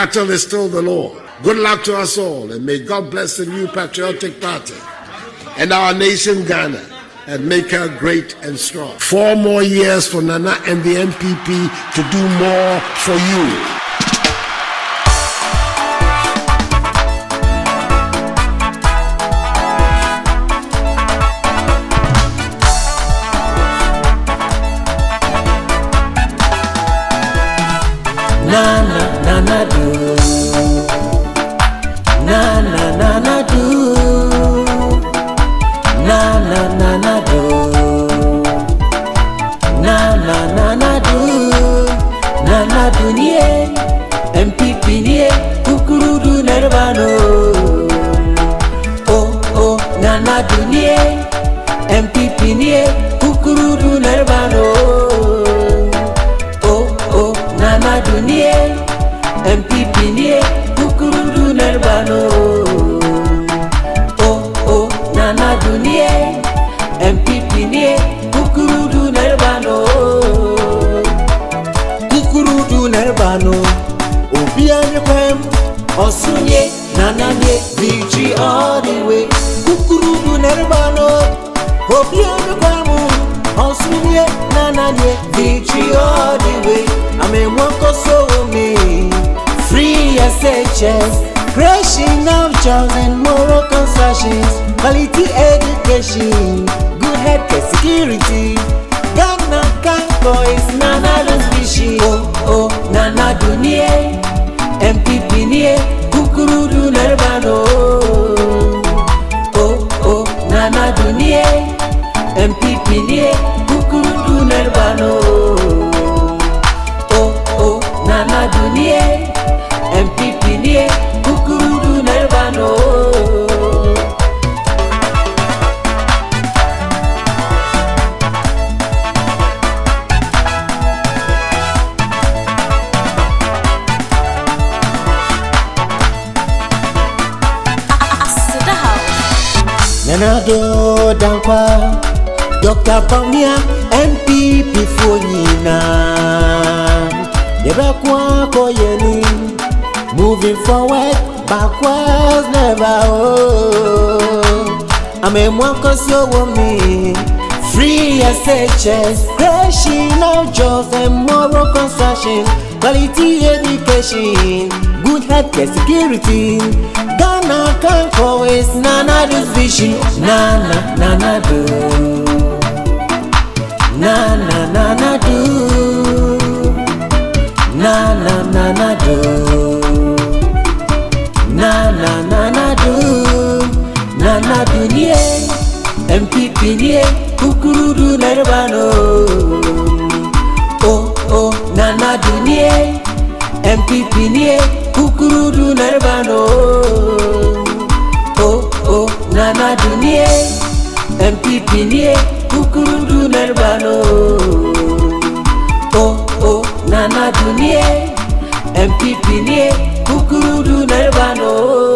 battle is still the Lord. Good luck to us all, and may God bless the new patriotic party and our nation Ghana, and make her great and strong. 4 more years for Nana and the NPP to do more for you. Na do, na do, na do, na do niye, MPP niye, kukurudu nervano. Oh, na do niye, MPP niye, kukurudu nervano. Oh, na do niye, MPP niye, kukurudu nervano. Oh, nana dunie, MPP niye, kukurudu nervano. Kukurudu nervano, obianye kwem, osunye, nana nye, victory all the way. Kukurudu nervano, obianye kwem, osunye, nana nye, victory all the way. Amemwako so me. Free SHS, creation of jobs and moral constructions, quality education, good healthcare security. Ghana can't boys, nana lose vision. Oh, nana dunie, MPP niye, kukurudu nervano. Oh, nana dunie, MPP niye, kukurudu nervano. Oh, nana dunie, MPP niye, kukurudu nervano. Nanado dankwa, Dr. Bamia, MPP Fonina. Yebekwa koyeni. Moving forward, backwards never. I'm a cause you want me. Free SHS, creation of jobs and moral construction, quality education, good healthcare security. Ghana can't always nana do vision. Nana do, nana do, nana do. Na do niye, MPP niye, kukurudu nervano. Oh, nana do niye, MPP niye, kukurudu nervano. Oh, nana do niye, MPP niye, kukurudu nervano. Oh, nana do niye, MPP niye, kukurudu nervano.